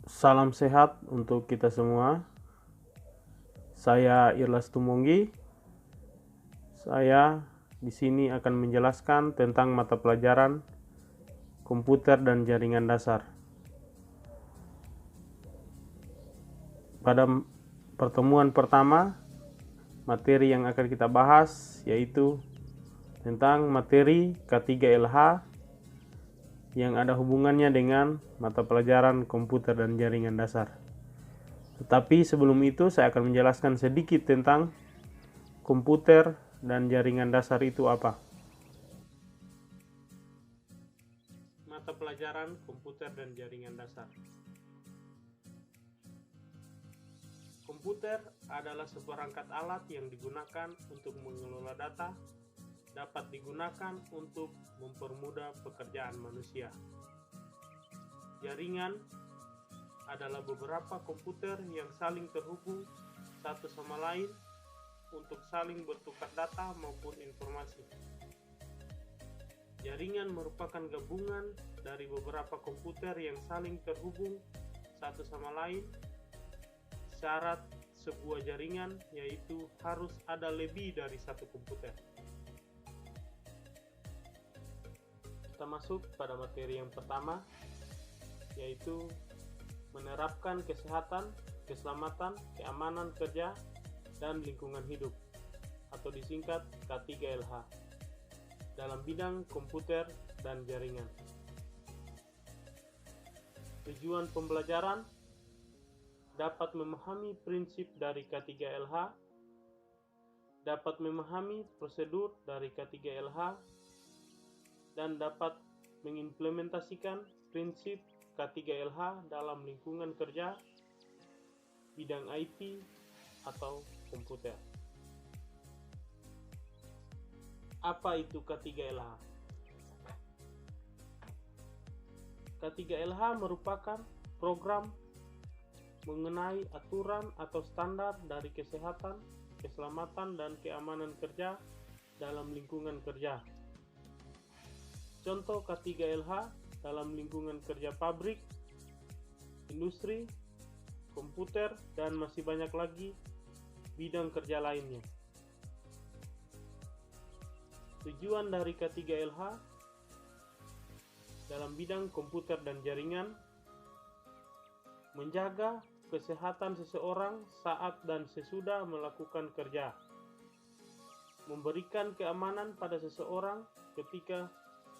Salam sehat untuk kita semua. Saya Irlas Tumonggi. Saya di sini akan menjelaskan tentang mata pelajaran komputer dan jaringan dasar. Pada pertemuan pertama, materi yang akan kita bahas yaitu tentang materi K3LH yang ada hubungannya dengan mata pelajaran komputer dan jaringan dasar. Tetapi sebelum itu saya akan menjelaskan sedikit tentang komputer dan jaringan dasar itu apa. Mata pelajaran komputer dan jaringan dasar. Komputer adalah seperangkat alat yang digunakan untuk mengelola data, dapat digunakan untuk mempermudah pekerjaan manusia. Jaringan adalah beberapa komputer yang saling terhubung satu sama lain untuk saling bertukar data maupun informasi. Jaringan merupakan gabungan dari beberapa komputer yang saling terhubung satu sama lain. Syarat sebuah jaringan yaitu harus ada lebih dari satu komputer. Kita masuk pada materi yang pertama, yaitu menerapkan kesehatan, keselamatan, keamanan kerja, dan lingkungan hidup, atau disingkat K3LH, dalam bidang komputer dan jaringan. Tujuan pembelajaran dapat memahami prinsip dari K3LH, dapat memahami prosedur dari K3LH, dan dapat mengimplementasikan prinsip K3LH dalam lingkungan kerja, bidang IT, atau komputer. Apa itu K3LH? K3LH merupakan program mengenai aturan atau standar dari kesehatan, keselamatan, dan keamanan kerja dalam lingkungan kerja. Contoh K3LH dalam lingkungan kerja pabrik, industri, komputer, dan masih banyak lagi bidang kerja lainnya. Tujuan dari K3LH dalam bidang komputer dan jaringan menjaga kesehatan seseorang saat dan sesudah melakukan kerja, memberikan keamanan pada seseorang ketika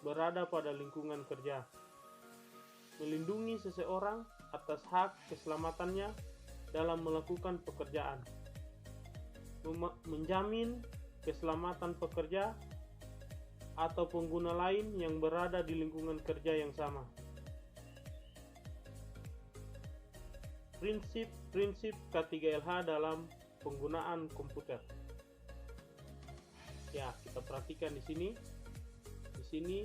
berada pada lingkungan kerja, melindungi seseorang atas hak keselamatannya dalam melakukan pekerjaan, menjamin keselamatan pekerja atau pengguna lain yang berada di lingkungan kerja yang sama. Prinsip-prinsip K3LH dalam penggunaan komputer. Ya, kita perhatikan di sini. Di sini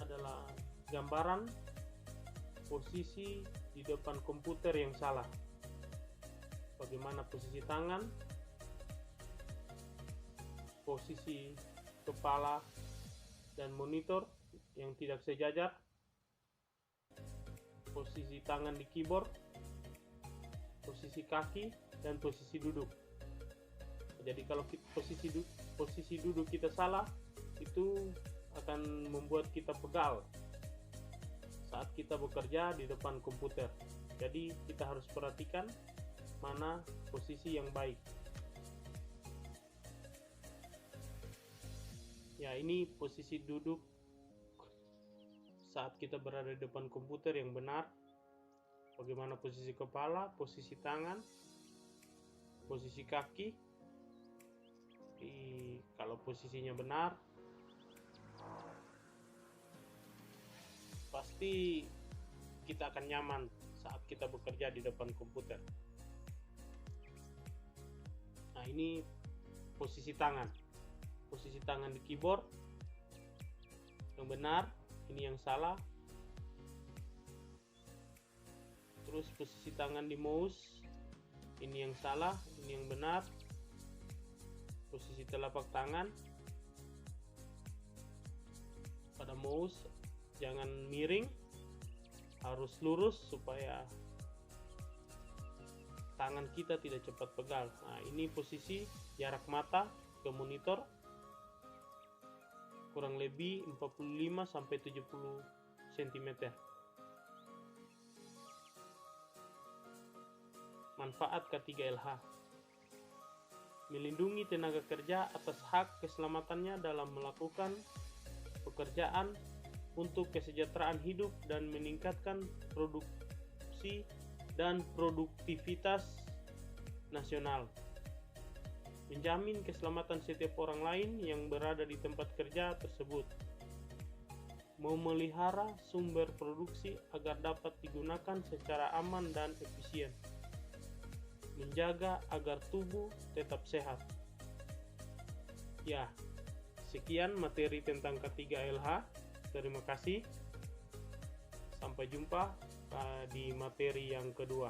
adalah gambaran posisi di depan komputer yang salah. Bagaimana posisi tangan, posisi kepala dan monitor yang tidak sejajar, posisi tangan di keyboard, posisi kaki, dan posisi duduk. Jadi kalau posisi duduk kita salah, itu akan membuat kita pegal saat kita bekerja di depan komputer. Jadi kita harus perhatikan mana posisi yang baik. Ya, ini posisi duduk saat kita berada di depan komputer yang benar. Bagaimana posisi kepala, posisi tangan, posisi kaki. Kalau posisinya benar, pasti kita akan nyaman saat kita bekerja di depan komputer. Nah, ini posisi tangan. Posisi tangan di keyboard yang benar, ini yang salah. Terus posisi tangan di mouse, ini yang salah, ini yang benar. Posisi telapak tangan pada mouse jangan miring, harus lurus supaya tangan kita tidak cepat pegal. Nah, ini posisi jarak mata ke monitor kurang lebih 45-70 cm. Manfaat K3LH: melindungi tenaga kerja atas hak keselamatannya dalam melakukan pekerjaan untuk kesejahteraan hidup dan meningkatkan produksi dan produktivitas nasional. Menjamin keselamatan setiap orang lain yang berada di tempat kerja tersebut. Memelihara sumber produksi agar dapat digunakan secara aman dan efisien. Menjaga agar tubuh tetap sehat. Ya, sekian materi tentang K3LH. Terima kasih. Sampai jumpa di materi yang kedua.